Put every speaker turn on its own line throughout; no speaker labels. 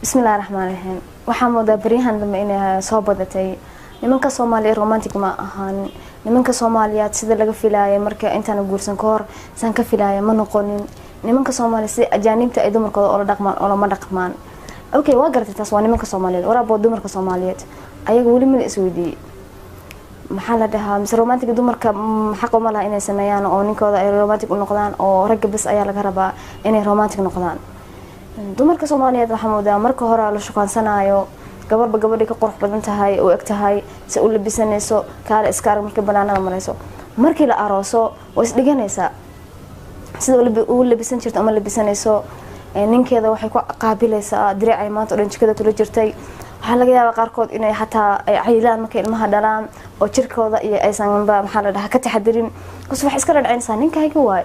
بسم الله الرحمن الرحيم waxaan moodaa bariyahan dambe inay soo badatay nimanka Soomaaliyeed romantic ma ahaan nimanka Soomaaliyeed sida laga filaayay marka intaan guursan ka hor san ka filaayay ma noqonin nimanka Soomaaliyeed si ajaanibta ay dumarkooda oo la dhaqmaan oo lama dhaqmaan okay waa gartay taas waa nimanka Soomaaliyeed waraabo dumarka Soomaaliyeed ayaga wali ma isweydiiyay maxaa la dhahaa mise romantic dumarka xaq uma laha inay sameeyaan oo ninkooda ay romantic u noqdaan oo rag bas ayaa laga rabaa inay romantic noqdaan dumarka Soomaaliyeed waxa moodaa marka hore la shaqansanayo gabadha ka qurux badan tahay oo eg tahay si uu labisanayso kaala iskaar markii banaanada marayso markii la arooso way isdhiganaysaa sida uu labisan jirto ama labisanayso ninkeeda waxay ku qaabilaysaa diracay maanta oo jikada kula jirtay waxa laga yaabaa qaarkood inay xataa ay caylaan markay ilmaha dhalaan oo jirkooda iyo aysan maxaa la dhahaa ka taxadirin kus wax iska dhacaysaa ninkayga waay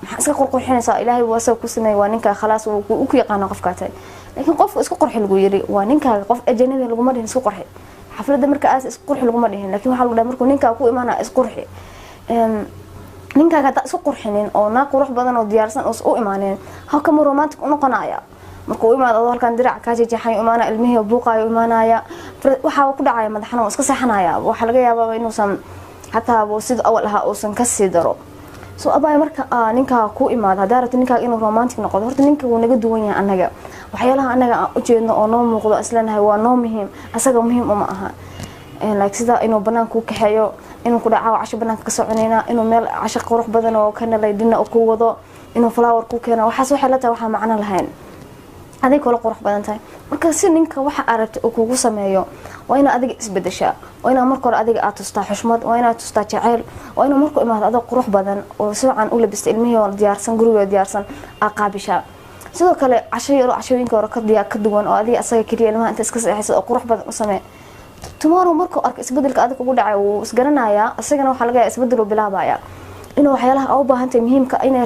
maxaa iska qurqurxinaysaa ilaahay waa soo ku sameeyay waa ninka khalaas uu ku yaqaan qofka tahay laakiin qofku isku qurxi lagu yiri waa ninka qof ajnabi lagu ma dhihin isku qurxi xafladda marka aas isku qurxi lagu ma dhihin laakiin waxa lagu dhahay markuu ninka ku imaana isku qurxi ninka ka isku qurxinin oo na qurux badan oo diyaarsan oo u imaaneen halka ma romantic u noqonaya markuu imaado halkan dirac ka jeexay imaana ilmihi buuqayo imaanaya waxa ku dhacay madaxna oo iska saxanaya waxa laga yaabaa inuu san hatta sida awal aha oo san ka sii daro soo abay marka ninka ku imaado hadaarta ninka inuu romantic noqdo horta ninka uu naga duwan yahay anaga waxyaalaha anaga u jeedno oo noo muuqdo islanahay waa noo muhiim asaga muhiim uma aha like sida inuu banaanka ku kaxeeyo inuu ku dhaco casho banaanka ka soconayna inuu meel casho qurux badan oo kana leedina ku wado inuu flower ku keeno waxaas waxa la tahay waxa macna lahayn adig kala qurux badan tahay marka si ninka waxa aragtay uu kugu sameeyo waa ina adiga isbedeshaa waa ina markor adiga aad tustaa xushmad waa ina tustaa jacayl waa ina markuu imaado adag qurux badan oo si wacan u labistay ilmihii oo diyaarsan guriga diyaarsan aqaabisha sidoo kale cashooyinka hore ka duwan oo adiga asaga kaliya ilmaha inta iska saxayso oo qurux badan u samee tomorrow markuu arko isbedelka adiga ugu dhacay uu isgaranaya asagana waxa laga yaabaa isbedel uu bilaabaya inuu waxyaalaha u baahan tahay muhiimka inay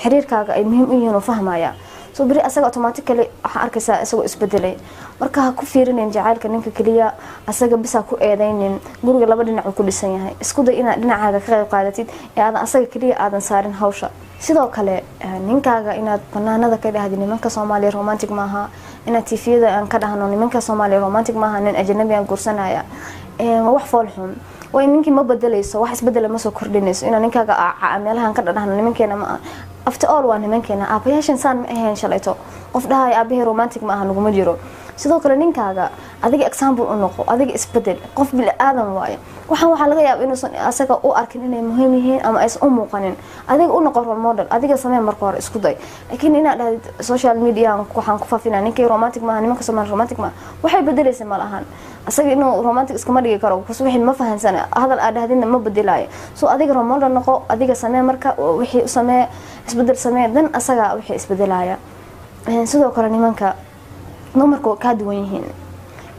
xiriirkaaga ay muhiim u yihiin oo fahmaya soo bari asaga automatically waxa arkaysaa isagoo isbedelay marka ku fiirinin jacaylka ninka kaliya asaga bisa ku eedaynin guriga laba dhinac uu ku dhisan yahay isku day inaad dhinacaaga ka qayb qaadatid ee aadan asaga kaliya aadan saarin hawsha sidoo kale ninkaaga inaad banaanada ka dhahdin nimanka Soomaaliyeed romantic maaha inaad TV-da aan ka dhahno nimanka Soomaaliyeed romantic maaha nin ajnabi aan guursanaya wax fool xun way ninkii ma bedelayso wax isbedel ma soo kordhinayso ina ninkaaga meelahan ka dhahno nimankeena ma after all waa nimankeena aabayaashan saan ma ahayn shalayto qof dhahay aabahay romantic ma aha naguma jiro sidoo kale ninkaaga adiga example u noqo adiga isbedel qof bil aadan waaye waxa laga yaabaa inuu asaga u arkin inay muhiim yihiin ama ay u muuqanin adiga u noqo role model adiga samee marka hore isku day laakiin inaad dhahdid social media waxaan ku faafinaa ninkii romantic ma aha nimanka Soomaaliyeed romantic ma waxay bedelaysaa ma lahan asaga inuu romantic iska ma dhigi karo kusu wixii ma fahansana hadal aad dhahdina ma bedelaayo soo adiga role model noqo adiga samee marka wixii u samee isbedel samee dan asaga wixii isbedelaya sidoo kale nimanka dumarku ka duwan yihiin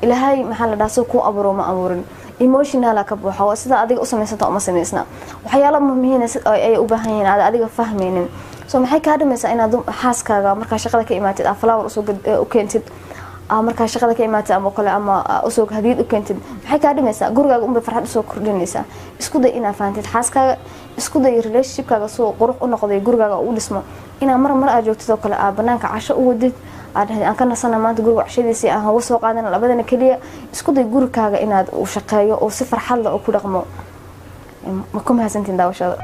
ilaahay maxaa la dhahaa ku abuuro ma abuurin emotional ka buuxa sida adiga u sameysanta ama sameysna waxyaalo muhiim ah ay u baahan yihiin adiga fahmeenin soo maxay ka dhimaysaa inaad xaaskaaga marka shaqada ka imaatid flower u keentid marka shaqada ka imaatid ama kale ama usoo hadiyad u keentid maxay ka dhimaysaa gurigaaga umba farxad u soo kordhinaysaa isku day inaad fahamtid xaaskaaga isku day relationship-kaaga soo qurux u noqday gurigaaga u dhismo ina mar aad joogtid oo kale banaanka casho u wadid aan ka nasana maanta guriga cashadiisii aan uga soo qaadan labadana kaliya isku day gurigaaga inaad u shaqeeyo oo si farxad leh oo ku dhaqmo ma ku mahadsantiin daawashada